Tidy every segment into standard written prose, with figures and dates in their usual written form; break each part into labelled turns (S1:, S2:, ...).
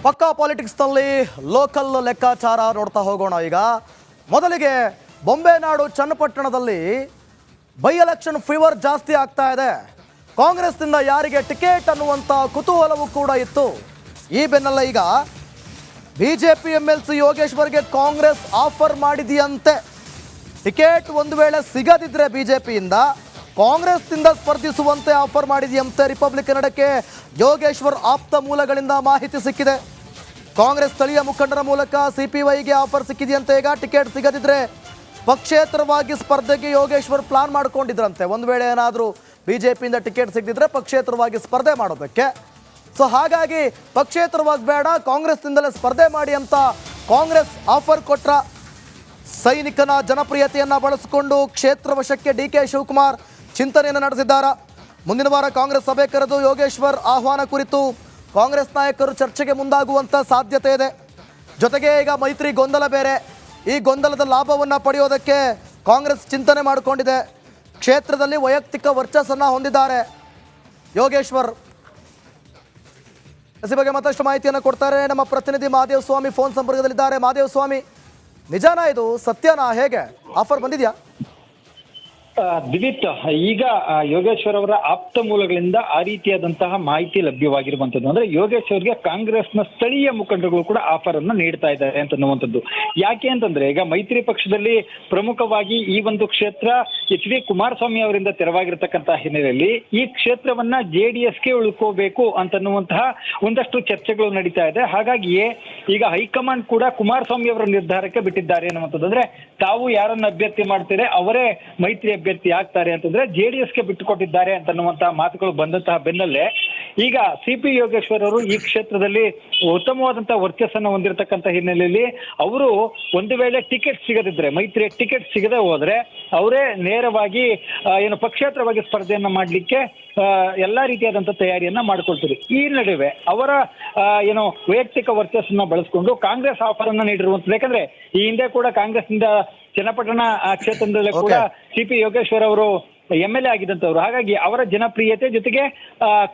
S1: ಪಕ್ಕಾ ಪಾಲಿಟಿಕ್ಸ್ನಲ್ಲಿ ಲೋಕಲ್ ಲೆಕ್ಕಾಚಾರ ನೋಡ್ತಾ ಹೋಗೋಣ. ಈಗ ಮೊದಲಿಗೆ ಬೊಂಬೆನಾಡು ಚನ್ನಪಟ್ಟಣದಲ್ಲಿ ಬೈ ಎಲೆಕ್ಷನ್ ಫೀವರ್ ಜಾಸ್ತಿ ಆಗ್ತಾ ಇದೆ. ಕಾಂಗ್ರೆಸ್ನಿಂದ ಯಾರಿಗೆ ಟಿಕೆಟ್ ಅನ್ನುವಂಥ ಕುತೂಹಲವೂ ಕೂಡ ಇತ್ತು. ಈ ಬೆನ್ನಲ್ಲೇ ಈಗ ಬಿಜೆಪಿ MLC ಯೋಗೇಶ್ವರ್ಗೆ ಕಾಂಗ್ರೆಸ್ ಆಫರ್ ಮಾಡಿದೆಯಂತೆ. ಟಿಕೆಟ್ ಒಂದು ವೇಳೆ ಸಿಗದಿದ್ರೆ ಬಿಜೆಪಿಯಿಂದ ಕಾಂಗ್ರೆಸ್ನಿಂದ ಸ್ಪರ್ಧಿಸುವಂತೆ ಆಫರ್ ಮಾಡಿದೆಯಂತೆ. ರಿಪಬ್ಲಿಕ್ ಕನ್ನಡಕ್ಕೆ ಯೋಗೇಶ್ವರ್ ಆಪ್ತ ಮೂಲಗಳಿಂದ ಮಾಹಿತಿ ಸಿಕ್ಕಿದೆ. ಕಾಂಗ್ರೆಸ್ ಸ್ಥಳೀಯ ಮುಖಂಡರ ಮೂಲಕ CPYಗೆ ಆಫರ್ ಸಿಕ್ಕಿದೆಯಂತೆ. ಈಗ ಟಿಕೆಟ್ ಸಿಗದಿದ್ರೆ ಪಕ್ಷೇತರವಾಗಿ ಸ್ಪರ್ಧೆಗೆ ಯೋಗೇಶ್ವರ್ ಪ್ಲಾನ್ ಮಾಡ್ಕೊಂಡಿದ್ರಂತೆ. ಒಂದು ವೇಳೆ ಏನಾದರೂ ಬಿಜೆಪಿಯಿಂದ ಟಿಕೆಟ್ ಸಿಗದಿದ್ರೆ ಪಕ್ಷೇತರವಾಗಿ ಸ್ಪರ್ಧೆ ಮಾಡೋದಕ್ಕೆ. ಸೊ ಹಾಗಾಗಿ ಪಕ್ಷೇತರವಾಗಿ ಬೇಡ, ಕಾಂಗ್ರೆಸ್ನಿಂದಲೇ ಸ್ಪರ್ಧೆ ಮಾಡಿ ಅಂತ ಕಾಂಗ್ರೆಸ್ ಆಫರ್ ಕೊಟ್ರ. ಸೈನಿಕನ ಜನಪ್ರಿಯತೆಯನ್ನು ಬಳಸಿಕೊಂಡು ಕ್ಷೇತ್ರ ವಶಕ್ಕೆ DK ಶಿವಕುಮಾರ್ ಚಿಂತನೆಯನ್ನು ನಡೆಸಿದ್ದಾರೆ. ಮುಂದಿನ ವಾರ ಕಾಂಗ್ರೆಸ್ ಸಭೆ ಕರೆದು ಯೋಗೇಶ್ವರ್ ಆಹ್ವಾನ ಕುರಿತು ಕಾಂಗ್ರೆಸ್ ನಾಯಕರು ಚರ್ಚೆಗೆ ಮುಂದಾಗುವಂಥ ಸಾಧ್ಯತೆ ಇದೆ. ಜೊತೆಗೆ ಈಗ ಮೈತ್ರಿ ಗೊಂದಲ ಬೇರೆ. ಈ ಗೊಂದಲದ ಲಾಭವನ್ನು ಪಡೆಯೋದಕ್ಕೆ ಕಾಂಗ್ರೆಸ್ ಚಿಂತನೆ ಮಾಡಿಕೊಂಡಿದೆ. ಕ್ಷೇತ್ರದಲ್ಲಿ ವೈಯಕ್ತಿಕ ವರ್ಚಸ್ಸನ್ನು ಹೊಂದಿದ್ದಾರೆ ಯೋಗೇಶ್ವರ್. ಈ ಬಗ್ಗೆ ಮತ್ತಷ್ಟು ಮಾಹಿತಿಯನ್ನು ಕೊಡ್ತಾರೆ ನಮ್ಮ ಪ್ರತಿನಿಧಿ ಮಹಾದೇವ ಸ್ವಾಮಿ ಫೋನ್ ಸಂಪರ್ಕದಲ್ಲಿದ್ದಾರೆ. ಮಹಾದೇವ ಸ್ವಾಮಿ, ನಿಜಾನಾ ಇದು, ಸತ್ಯನಾ, ಹೇಗೆ ಆಫರ್ ಬಂದಿದೆಯಾ?
S2: ದಿಲೀಪ್, ಈಗ ಯೋಗೇಶ್ವರ್ ಅವರ ಆಪ್ತ ಮೂಲಗಳಿಂದ ಆ ರೀತಿಯಾದಂತಹ ಮಾಹಿತಿ ಲಭ್ಯವಾಗಿರುವಂತದ್ದು. ಅಂದ್ರೆ ಯೋಗೇಶ್ವರ್ಗೆ ಕಾಂಗ್ರೆಸ್ನ ಸ್ಥಳೀಯ ಮುಖಂಡರುಗಳು ಕೂಡ ಆಫರ್ ಅನ್ನ ನೀಡ್ತಾ ಇದ್ದಾರೆ ಅಂತನ್ನುವಂಥದ್ದು. ಯಾಕೆ ಅಂತಂದ್ರೆ ಈಗ ಮೈತ್ರಿ ಪಕ್ಷದಲ್ಲಿ ಪ್ರಮುಖವಾಗಿ ಈ ಒಂದು ಕ್ಷೇತ್ರ HD ಕುಮಾರಸ್ವಾಮಿ ಅವರಿಂದ ತೆರವಾಗಿರ್ತಕ್ಕಂತಹ ಹಿನ್ನೆಲೆಯಲ್ಲಿ ಈ ಕ್ಷೇತ್ರವನ್ನ JDSಗೆ ಉಳ್ಕೋಬೇಕು ಅಂತನ್ನುವಂತಹ ಒಂದಷ್ಟು ಚರ್ಚೆಗಳು ನಡೀತಾ ಇದೆ. ಹಾಗಾಗಿಯೇ ಈಗ ಹೈಕಮಾಂಡ್ ಕೂಡ ಕುಮಾರಸ್ವಾಮಿ ಅವರ ನಿರ್ಧಾರಕ್ಕೆ ಬಿಟ್ಟಿದ್ದಾರೆ ಅನ್ನುವಂಥದ್ದು. ಅಂದ್ರೆ ತಾವು ಯಾರನ್ನ ಅಭ್ಯರ್ಥಿ ಮಾಡ್ತಾರೆ ಅವರೇ ಮೈತ್ರಿ ಅಭ್ಯರ್ಥಿ ಆಗ್ತಾರೆ ಅಂತಂದ್ರೆ JDSಗೆ ಬಿಟ್ಟುಕೊಟ್ಟಿದ್ದಾರೆ ಅಂತನ್ನುವಂತಹ ಮಾತುಗಳು ಬಂದಂತಹ ಬೆನ್ನಲ್ಲೇ ಈಗ CP ಯೋಗೇಶ್ವರ್ ಅವರು ಈ ಕ್ಷೇತ್ರದಲ್ಲಿ ಉತ್ತಮವಾದಂತಹ ವರ್ಚಸ್ಸನ್ನು ಹೊಂದಿರತಕ್ಕಂಥ ಹಿನ್ನೆಲೆಯಲ್ಲಿ ಅವರು ಒಂದು ವೇಳೆ ಟಿಕೆಟ್ ಸಿಗದಿದ್ರೆ, ಮೈತ್ರಿಯ ಟಿಕೆಟ್ ಸಿಗದೆ ಹೋದ್ರೆ ಅವರೇ ನೇರವಾಗಿ ಪಕ್ಷೇತರವಾಗಿ ಸ್ಪರ್ಧೆಯನ್ನ ಮಾಡ್ಲಿಕ್ಕೆ ಎಲ್ಲಾ ರೀತಿಯಾದಂತಹ ತಯಾರಿಯನ್ನ ಮಾಡ್ಕೊಳ್ತಾರೆ. ಈ ನಡುವೆ ಅವರ ವೈಯಕ್ತಿಕ ವರ್ಚಸ್ಸನ್ನ ಬಳಸ್ಕೊಂಡು ಕಾಂಗ್ರೆಸ್ ಆಫರ್ ಅನ್ನ ನೀಡಿರುವಂತದ್ದು. ಯಾಕಂದ್ರೆ ಈ ಹಿಂದೆ ಕೂಡ ಕಾಂಗ್ರೆಸ್ನಿಂದ ಚನ್ನಪಟ್ಟಣ ಕ್ಷೇತ್ರದಲ್ಲೇ ಕೂಡ CP ಯೋಗೇಶ್ವರ್ ಅವರು MLA ಆಗಿದ್ದಂಥವ್ರು. ಹಾಗಾಗಿ ಅವರ ಜನಪ್ರಿಯತೆ ಜೊತೆಗೆ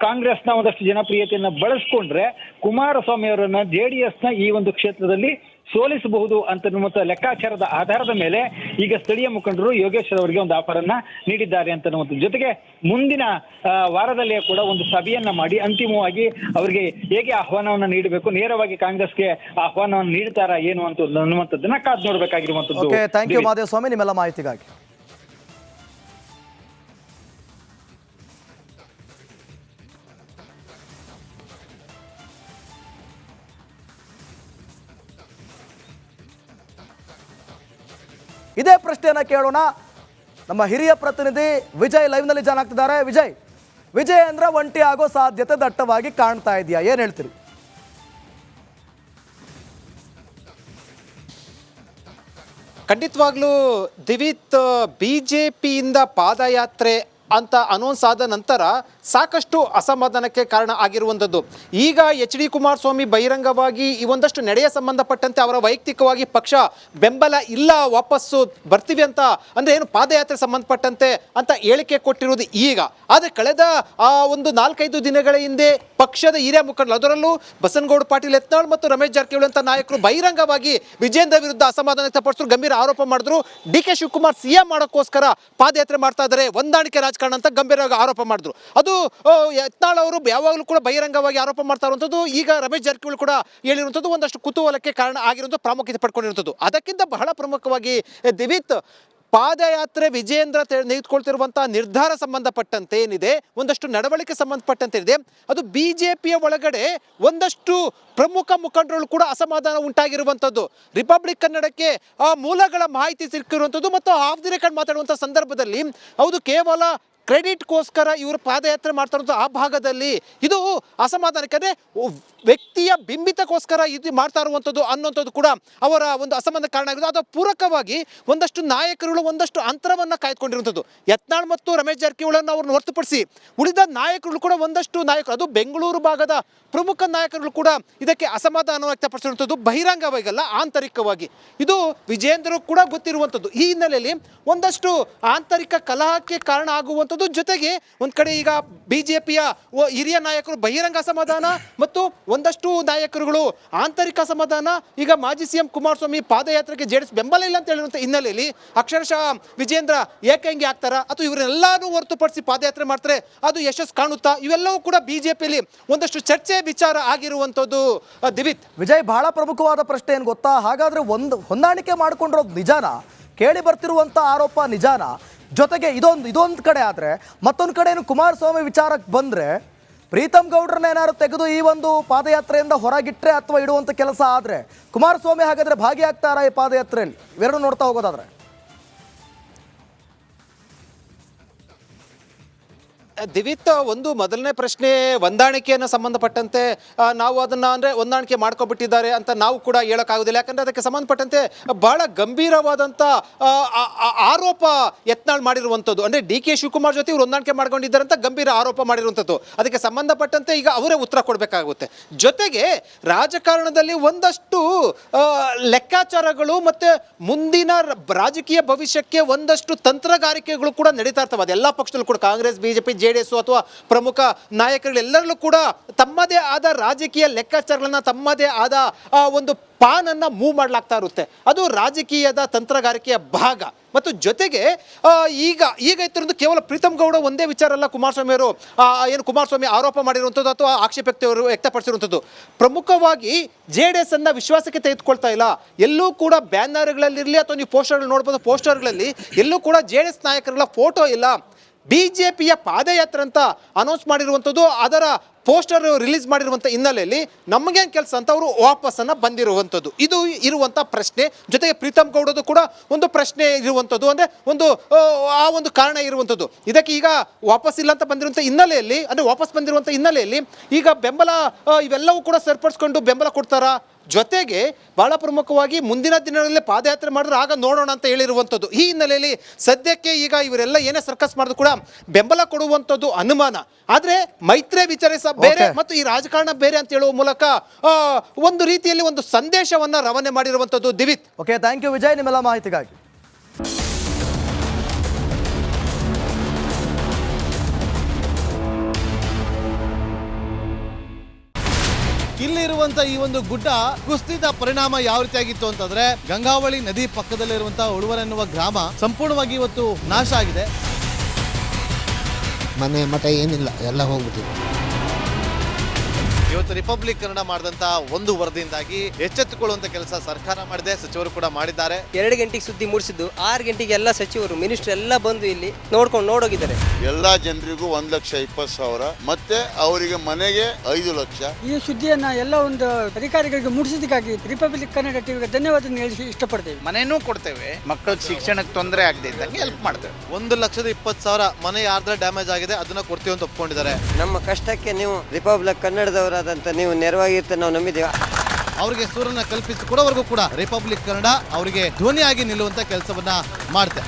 S2: ಕಾಂಗ್ರೆಸ್ನ ಒಂದಷ್ಟು ಜನಪ್ರಿಯತೆಯನ್ನ ಬಳಸ್ಕೊಂಡ್ರೆ ಕುಮಾರಸ್ವಾಮಿ ಅವರನ್ನ JDSನ ಈ ಒಂದು ಕ್ಷೇತ್ರದಲ್ಲಿ ಸೋಲಿಸಬಹುದು ಅಂತನ್ನುವಂಥ ಲೆಕ್ಕಾಚಾರದ ಆಧಾರದ ಮೇಲೆ ಈಗ ಸ್ಥಳೀಯ ಮುಖಂಡರು ಯೋಗೇಶ್ವರ್ ಅವರಿಗೆ ಒಂದು ಆಫರ್ ಅನ್ನ ನೀಡಿದ್ದಾರೆ ಅಂತನ್ನುವಂಥದ್ದು. ಜೊತೆಗೆ ಮುಂದಿನ ವಾರದಲ್ಲಿಯೇ ಕೂಡ ಒಂದು ಸಭೆಯನ್ನ ಮಾಡಿ ಅಂತಿಮವಾಗಿ ಅವರಿಗೆ ಹೇಗೆ ಆಹ್ವಾನವನ್ನ ನೀಡಬೇಕು, ನೇರವಾಗಿ ಕಾಂಗ್ರೆಸ್ಗೆ ಆಹ್ವಾನವನ್ನು ನೀಡ್ತಾರಾ ಏನು ಅಂತ ಅನ್ನುವಂಥದ್ದನ್ನ ಕಾದು ನೋಡ್ಬೇಕಾಗಿರುವಂಥದ್ದು.
S1: ಥ್ಯಾಂಕ್ ಯು ಮಹಾದೇವ ಸ್ವಾಮಿ ನಿಮ್ಮೆಲ್ಲ ಮಾಹಿತಿಗಾಗಿ. ಇದೇ ಪ್ರಶ್ನೆಯನ್ನ ಕೇಳೋಣ. ನಮ್ಮ ಹಿರಿಯ ಪ್ರತಿನಿಧಿ ವಿಜಯ್ ಲೈವ್ನಲ್ಲಿ ಜಾಯ್ನ್ ಆಗ್ತಿದ್ದಾರೆ. ವಿಜಯ್ ಅಂದ್ರೆ ಒಂಟಿ ಆಗೋ ಸಾಧ್ಯತೆ ದಟ್ಟವಾಗಿ ಕಾಣ್ತಾ ಇದೆಯಾ? ಏನ್ ಹೇಳ್ತೀರಿ?
S3: ಖಂಡಿತವಾಗ್ಲೂ ದಿವಿತ್, BJPಯಿಂದ ಪಾದಯಾತ್ರೆ ಅಂತ ಅನೌನ್ಸ್ ಆದ ನಂತರ ಸಾಕಷ್ಟು ಅಸಮಾಧಾನಕ್ಕೆ ಕಾರಣ ಆಗಿರುವಂಥದ್ದು. ಈಗ HD ಕುಮಾರಸ್ವಾಮಿ ಬಹಿರಂಗವಾಗಿ ಈ ಒಂದಷ್ಟು ನಡೆಯ ಸಂಬಂಧಪಟ್ಟಂತೆ ಅವರ ವೈಯಕ್ತಿಕವಾಗಿ ಪಕ್ಷ ಬೆಂಬಲ ಇಲ್ಲ, ವಾಪಸ್ಸು ಬರ್ತೀವಿ ಅಂತ ಅಂದರೆ ಏನು ಪಾದಯಾತ್ರೆ ಸಂಬಂಧಪಟ್ಟಂತೆ ಅಂತ ಹೇಳಿಕೆ ಕೊಟ್ಟಿರುವುದು ಈಗ. ಆದರೆ ಕಳೆದ ಒಂದು 4-5 ದಿನಗಳ ಹಿಂದೆ ಪಕ್ಷದ ಹಿರಿಯ ಮುಖಂಡರು, ಅದರಲ್ಲೂ ಬಸನಗೌಡ ಪಾಟೀಲ್ ಯತ್ನಾಳ್ ಮತ್ತು ರಮೇಶ್ ಜಾರಕಿಹೊಳಿ ಅಂತ ನಾಯಕರು ಬಹಿರಂಗವಾಗಿ ವಿಜೇಂದ್ರ ವಿರುದ್ಧ ಅಸಮಾಧಾನ ವ್ಯಕ್ತಪಡಿಸಿದ್ರು, ಗಂಭೀರ ಆರೋಪ ಮಾಡಿದ್ರು. DK ಶಿವಕುಮಾರ್ CM ಮಾಡೋಕ್ಕೋಸ್ಕರ ಪಾದಯಾತ್ರೆ ಮಾಡ್ತಾ ಇದ್ದಾರೆ, ಹೊಂದಾಣಿಕೆ ರಾಜಕಾರಣ ಅಂತ ಗಂಭೀರವಾಗಿ ಆರೋಪ ಮಾಡಿದ್ರು. ಅದು ಯತ್ನಾಳ್ ಅವರು ಯಾವಾಗಲೂ ಕೂಡ ಬಹಿರಂಗವಾಗಿ ಆರೋಪ ಮಾಡ್ತಾ ಇರುವಂಥದ್ದು. ಈಗ ರಮೇಶ್ ಜಾರಕಿಹೊಳಿ ಕೂಡ ಹೇಳಿರುವಂಥದ್ದು ಒಂದಷ್ಟು ಕುತೂಹಲಕ್ಕೆ ಕಾರಣ ಆಗಿರುವಂಥ ಪ್ರಾಮುಖ್ಯತೆ ಪಡ್ಕೊಂಡಿರುವಂಥದ್ದು. ಅದಕ್ಕಿಂತ ಬಹಳ ಪ್ರಮುಖವಾಗಿ ದಿವಿತ್, ಪಾದಯಾತ್ರೆ ವಿಜೇಂದ್ರ ತೆಗೆದುಕೊಳ್ತಿರುವಂತಹ ನಿರ್ಧಾರ ಸಂಬಂಧಪಟ್ಟಂತೆ ಏನಿದೆ, ಒಂದಷ್ಟು ನಡವಳಿಕೆ ಸಂಬಂಧಪಟ್ಟಂತೆ ಇದೆ, ಅದು BJPಯ ಒಳಗಡೆ ಒಂದಷ್ಟು ಪ್ರಮುಖ ಮುಖಂಡರು ಕೂಡ ಅಸಮಾಧಾನ ಉಂಟಾಗಿರುವಂಥದ್ದು. ರಿಪಬ್ಲಿಕ್ ಕನ್ನಡಕ್ಕೆ ಮೂಲಗಳ ಮಾಹಿತಿ ಸಿಕ್ಕಿರುವಂಥದ್ದು ಮತ್ತು ಆಫ್ ದಿ ರೆಕಾರ್ಡ್ ಮಾತಾಡುವಂಥ ಸಂದರ್ಭದಲ್ಲಿ ಹೌದು ಕೇವಲ ಕ್ರೆಡಿಟ್ಗೋಸ್ಕರ ಇವರು ಪಾದಯಾತ್ರೆ ಮಾಡ್ತಾ ಇರೋದು ಆ ಭಾಗದಲ್ಲಿ ಇದು ಅಸಮಾಧಾನಕ್ಕೆ, ಅಂದರೆ ವ್ಯಕ್ತಿಯ ಬಿಂಬಿತಕ್ಕೋಸ್ಕರ ಇದು ಮಾಡ್ತಾ ಇರುವಂಥದ್ದು ಅನ್ನುವಂಥದ್ದು ಕೂಡ ಅವರ ಒಂದು ಅಸಮಾಧಾನ ಕಾರಣ ಆಗಿರೋದು. ಅದರ ಪೂರಕವಾಗಿ ಒಂದಷ್ಟು ನಾಯಕರುಗಳು ಒಂದಷ್ಟು ಅಂತರವನ್ನು ಕಾಯ್ದುಕೊಂಡಿರುವಂಥದ್ದು. ಯತ್ನಾಳ್ ಮತ್ತು ರಮೇಶ್ ಜಾರಕಿಹೊಳಿಯನ್ನು ಅವ್ರನ್ನ ಹೊರತುಪಡಿಸಿ ಉಳಿದ ನಾಯಕರುಗಳು ಕೂಡ ಒಂದಷ್ಟು ನಾಯಕರು, ಅದು ಬೆಂಗಳೂರು ಭಾಗದ ಪ್ರಮುಖ ನಾಯಕರುಗಳು ಕೂಡ ಇದಕ್ಕೆ ಅಸಮಾಧಾನ ವ್ಯಕ್ತಪಡಿಸಿರುವಂಥದ್ದು, ಬಹಿರಂಗವಾಗಲ್ಲ ಆಂತರಿಕವಾಗಿ. ಇದು ವಿಜೇಂದ್ರ ಕೂಡ ಗೊತ್ತಿರುವಂಥದ್ದು. ಈ ಹಿನ್ನೆಲೆಯಲ್ಲಿ ಒಂದಷ್ಟು ಆಂತರಿಕ ಕಲಹಕ್ಕೆ ಕಾರಣ ಆಗುವಂಥ ಮಾಡಿರುವಂಥದ್ದು. ಜೊತೆಗೆ ಒಂದ್ ಕಡೆ ಈಗ ಬಿಜೆಪಿಯ ಹಿರಿಯ ನಾಯಕರು ಬಹಿರಂಗ ಅಸಮಾಧಾನ ಮತ್ತು ಒಂದಷ್ಟು ನಾಯಕರುಗಳು ಆಂತರಿಕ ಅಸಮಾಧಾನ. ಈಗ ಮಾಜಿ ಸಿಎಂ ಕುಮಾರಸ್ವಾಮಿ ಪಾದಯಾತ್ರೆಗೆ ಜೆಡಿಎಸ್ ಬೆಂಬಲ ಇಲ್ಲ ಅಂತ ಹೇಳಿರುವಂಥ ಹಿನ್ನೆಲೆಯಲ್ಲಿ ಅಕ್ಷರಶಃ ವಿಜೇಂದ್ರ ಏಕಾಂಗಿ ಆಗ್ತಾರ ಅಥವಾ ಇವರೆಲ್ಲಾನು ಹೊರತುಪಡಿಸಿ ಪಾದಯಾತ್ರೆ ಮಾಡ್ತಾರೆ, ಅದು ಯಶಸ್ಸು ಕಾಣುತ್ತಾ? ಇವೆಲ್ಲವೂ ಕೂಡ ಬಿಜೆಪಿಯಲ್ಲಿ ಒಂದಷ್ಟು ಚರ್ಚೆ ವಿಚಾರ ಆಗಿರುವಂಥದ್ದು. ದಿವಿತ್,
S1: ವಿಜಯ್, ಬಹಳ ಪ್ರಮುಖವಾದ ಪ್ರಶ್ನೆ ಏನು ಗೊತ್ತಾ? ಹಾಗಾದ್ರೆ ಹೊಂದಾಣಿಕೆ ಮಾಡ್ಕೊಂಡಿರೋದು ನಿಜಾನ? ಕೇಳಿ ಬರ್ತಿರುವಂತ ಆರೋಪ ನಿಜಾನ? ಜೊತೆಗೆ ಇದೊಂದು ಕಡೆ ಆದ್ರೆ ಮತ್ತೊಂದು ಕಡೆ ಕುಮಾರಸ್ವಾಮಿ ವಿಚಾರಕ್ಕೆ ಬಂದ್ರೆ ಪ್ರೀತಮ್ ಗೌಡ್ರನ್ನ ಏನಾದ್ರು ತೆಗೆದು ಈ ಒಂದು ಪಾದಯಾತ್ರೆಯಿಂದ ಹೊರಗಿಟ್ರೆ ಅಥವಾ ಇಡುವಂತ ಕೆಲಸ ಆದ್ರೆ ಕುಮಾರಸ್ವಾಮಿ ಹಾಗಾದ್ರೆ ಭಾಗಿಯಾಗ್ತಾರಾ ಈ ಪಾದಯಾತ್ರೆಯಲ್ಲಿ? ಇವೆರಡು ನೋಡ್ತಾ ಹೋಗೋದಾದ್ರೆ
S3: ದಿವಿತ್, ಒಂದು ಮೊದಲನೇ ಪ್ರಶ್ನೆ ಹೊಂದಾಣಿಕೆಯನ್ನು ಸಂಬಂಧಪಟ್ಟಂತೆ ನಾವು ಅದನ್ನು ಅಂದರೆ ಹೊಂದಾಣಿಕೆ ಮಾಡ್ಕೊಬಿಟ್ಟಿದ್ದಾರೆ ಅಂತ ನಾವು ಕೂಡ ಹೇಳೋಕ್ಕಾಗೋದಿಲ್ಲ. ಯಾಕಂದರೆ ಅದಕ್ಕೆ ಸಂಬಂಧಪಟ್ಟಂತೆ ಬಹಳ ಗಂಭೀರವಾದಂಥ ಆರೋಪ ಯತ್ನಾಳ್ ಮಾಡಿರುವಂಥದ್ದು. ಅಂದರೆ ಡಿ.ಕೆ. ಶಿವಕುಮಾರ್ ಜೊತೆ ಇವರು ಹೊಂದಾಣಿಕೆ ಮಾಡ್ಕೊಂಡಿದ್ದಾರೆ ಅಂತ ಗಂಭೀರ ಆರೋಪ ಮಾಡಿರುವಂಥದ್ದು. ಅದಕ್ಕೆ ಸಂಬಂಧಪಟ್ಟಂತೆ ಈಗ ಅವರೇ ಉತ್ತರ ಕೊಡಬೇಕಾಗುತ್ತೆ. ಜೊತೆಗೆ ರಾಜಕಾರಣದಲ್ಲಿ ಒಂದಷ್ಟು ಲೆಕ್ಕಾಚಾರಗಳು ಮತ್ತು ಮುಂದಿನ ರಾಜಕೀಯ ಭವಿಷ್ಯಕ್ಕೆ ಒಂದಷ್ಟು ತಂತ್ರಗಾರಿಕೆಗಳು ಕೂಡ ನಡೀತಾ ಇರ್ತವೆ. ಅದೆಲ್ಲ ಪಕ್ಷದಲ್ಲೂ ಕೂಡ ಕಾಂಗ್ರೆಸ್, ಬಿಜೆಪಿ, ಜೆಡಿಎಸ್ ಅಥವಾ ಪ್ರಮುಖ ನಾಯಕರುಗಳೆಲ್ಲರಲ್ಲೂ ಕೂಡ ತಮ್ಮದೇ ಆದ ರಾಜಕೀಯ ಲೆಕ್ಕಾಚಾರಗಳನ್ನ, ತಮ್ಮದೇ ಆದ ಒಂದು ಪಾನನ್ನು ಮೂವ್ ಮಾಡಲಾಗ್ತಾ ಇರುತ್ತೆ. ಅದು ರಾಜಕೀಯದ ತಂತ್ರಗಾರಿಕೆಯ ಭಾಗ. ಮತ್ತು ಜೊತೆಗೆ ಈಗ ಇತ್ತಿರೋದು ಕೇವಲ ಪ್ರೀತಮ್ ಗೌಡ ಒಂದೇ ವಿಚಾರ ಅಲ್ಲ. ಕುಮಾರಸ್ವಾಮಿ ಅವರು ಏನು ಕುಮಾರಸ್ವಾಮಿ ಆರೋಪ ಮಾಡಿರುವಂಥದ್ದು ಅಥವಾ ಆಕ್ಷೇಪ ವ್ಯಕ್ತಪಡಿಸಿರುವಂಥದ್ದು, ಪ್ರಮುಖವಾಗಿ ಜೆಡಿಎಸ್ ಅನ್ನ ವಿಶ್ವಾಸಕ್ಕೆ ತೆಗೆದುಕೊಳ್ತಾ ಇಲ್ಲ. ಎಲ್ಲೂ ಕೂಡ ಬ್ಯಾನರ್ಗಳಲ್ಲಿರಲಿ ಅಥವಾ ನೀವು ಪೋಸ್ಟರ್ಗಳು ನೋಡ್ಬೋದು, ಪೋಸ್ಟರ್ಗಳಲ್ಲಿ ಎಲ್ಲೂ ಕೂಡ ಜೆಡಿಎಸ್ ನಾಯಕರುಗಳ ಫೋಟೋ ಇಲ್ಲ. ಬಿಜೆಪಿಯ ಪಾದಯಾತ್ರೆ ಅಂತ ಅನೌನ್ಸ್ ಮಾಡಿರುವಂಥದ್ದು, ಅದರ ಪೋಸ್ಟರ್ ರಿಲೀಸ್ ಮಾಡಿರುವಂಥ ಹಿನ್ನೆಲೆಯಲ್ಲಿ ನಮಗೇನು ಕೆಲಸ ಅಂತ ಅವರು ವಾಪಸ್ಸನ್ನು ಬಂದಿರುವಂಥದ್ದು. ಇದು ಇರುವಂಥ ಪ್ರಶ್ನೆ. ಜೊತೆಗೆ ಪ್ರೀತಮ್ ಗೌಡದು ಕೂಡ ಒಂದು ಪ್ರಶ್ನೆ ಇರುವಂಥದ್ದು, ಅಂದರೆ ಒಂದು ಕಾರಣ ಇರುವಂಥದ್ದು. ಇದಕ್ಕೆ ಈಗ ವಾಪಸ್ ಇಲ್ಲ ಅಂತ ಬಂದಿರುವಂಥ ಹಿನ್ನೆಲೆಯಲ್ಲಿ, ಅಂದರೆ ವಾಪಸ್ ಬಂದಿರುವಂಥ ಹಿನ್ನೆಲೆಯಲ್ಲಿ ಈಗ ಬೆಂಬಲ ಇವೆಲ್ಲವೂ ಕೂಡ ಸರಿಪಡಿಸ್ಕೊಂಡು ಬೆಂಬಲ ಕೊಡ್ತಾರಾ? ಜೊತೆಗೆ ಬಹಳ ಪ್ರಮುಖವಾಗಿ ಮುಂದಿನ ದಿನಗಳಲ್ಲಿ ಪಾದಯಾತ್ರೆ ಮಾಡಿದ್ರೆ ಆಗ ನೋಡೋಣ ಅಂತ ಹೇಳಿರುವಂಥದ್ದು. ಈ ಹಿನ್ನೆಲೆಯಲ್ಲಿ ಸದ್ಯಕ್ಕೆ ಈಗ ಇವರೆಲ್ಲ ಏನೇ ಸರ್ಕಸ್ ಮಾಡಿದ್ರು ಕೂಡ ಬೆಂಬಲ ಕೊಡುವಂಥದ್ದು ಅನುಮಾನ. ಆದರೆ ಮೈತ್ರಿ ವಿಚಾರ ಬೇರೆ ಮತ್ತು ಈ ರಾಜಕಾರಣ ಬೇರೆ ಅಂತ ಹೇಳುವ ಮೂಲಕ ಒಂದು ರೀತಿಯಲ್ಲಿ ಒಂದು ಸಂದೇಶವನ್ನ ರವಾನೆ ಮಾಡಿರುವಂಥದ್ದು. ದಿವಿತ್,
S1: ಓಕೆ, ಥ್ಯಾಂಕ್ ಯು ವಿಜಯ್ ನಿಮ್ಮೆಲ್ಲ ಮಾಹಿತಿಗಾಗಿ.
S4: ಇಲ್ಲಿರುವಂತ ಈ ಒಂದು ಗುಡ್ಡ ಕುಸಿದ ಪರಿಣಾಮ ಯಾವ ರೀತಿಯಾಗಿತ್ತು ಅಂತಂದ್ರೆ, ಗಂಗಾವಳಿ ನದಿ ಪಕ್ಕದಲ್ಲಿರುವಂತಹ ಉಳುವರ್ ಎನ್ನುವ ಗ್ರಾಮ ಸಂಪೂರ್ಣವಾಗಿ ಇವತ್ತು ನಾಶ ಆಗಿದೆ.
S5: ಮನೆ ಮಠ ಏನಿಲ್ಲ, ಎಲ್ಲ ಹೋಗ್ಬಿಟ್ಟಿದೆ.
S4: ಇವತ್ತು ರಿಪಬ್ಲಿಕ್ ಕನ್ನಡ ಮಾಡಿದಂತ ಒಂದು ವರದಿಯಿಂದಾಗಿ ಎಚ್ಚೆತ್ತುಕೊಳ್ಳುವಂತ ಕೆಲಸ ಸರ್ಕಾರ ಮಾಡಿದೆ, ಸಚಿವರು ಕೂಡ ಮಾಡಿದ್ದಾರೆ.
S6: 2 ಗಂಟೆಗೆ ಸುದ್ದಿ ಮೂಡಿಸಿದ್ದು 6 ಗಂಟೆಗೆ ಎಲ್ಲ ಸಚಿವರು ಮಿನಿಸ್ಟರ್ ಎಲ್ಲ ಬಂದು ಇಲ್ಲಿ ನೋಡೋಗಿದ್ದಾರೆ.
S7: ಎಲ್ಲಾ ಜನರಿಗೂ 1,20,000 ಮತ್ತೆ ಅವರಿಗೆ ಮನೆಗೆ 5 ಲಕ್ಷ.
S8: ಈ ಸುದ್ದಿಯನ್ನ ಎಲ್ಲ ಒಂದು ಅಧಿಕಾರಿಗಳಿಗೆ ಮೂಡಿಸಿದ್ದಕ್ಕಾಗಿ ರಿಪಬ್ಲಿಕ್ ಕನ್ನಡ ಟಿವಿಗೆ ಧನ್ಯವಾದ ಹೇಳಿ ಇಷ್ಟಪಡ್ತೇವೆ.
S9: ಮನೆನೂ ಕೊಡ್ತೇವೆ, ಮಕ್ಕಳ ಶಿಕ್ಷಣಕ್ಕೆ ತೊಂದರೆ ಆಗದೆ ಇದ್ದಂಗೆ ಹೆಲ್ಪ್ ಮಾಡ್ತೇವೆ.
S4: 1,20,000 ಮನೆ ಯಾರ್ದ್ರ ಡ್ಯಾಮೇಜ್ ಆಗಿದೆ ಅದನ್ನ ಕೊಡ್ತೀವಿ ಅಂತ ಒಪ್ಕೊಂಡಿದ್ದಾರೆ.
S6: ನಮ್ಮ ಕಷ್ಟಕ್ಕೆ ನೀವು ರಿಪಬ್ಲಿಕ್ ಕನ್ನಡದವರಾದಂತ ನೀವು ನೆರವಾಗಿರ್ತ ನಾವು ನಂಬಿದ್ದೇವೆ.
S4: ಅವರಿಗೆ ಸೂರನ್ನ ಕಲ್ಪಿಸಿಕೊಡೋವರೆಗೂ ಕೂಡ ರಿಪಬ್ಲಿಕ್ ಕನ್ನಡ ಅವರಿಗೆ ಧ್ವನಿಯಾಗಿ ನಿಲ್ಲುವಂತ ಕೆಲಸವನ್ನ ಮಾಡುತ್ತೆ.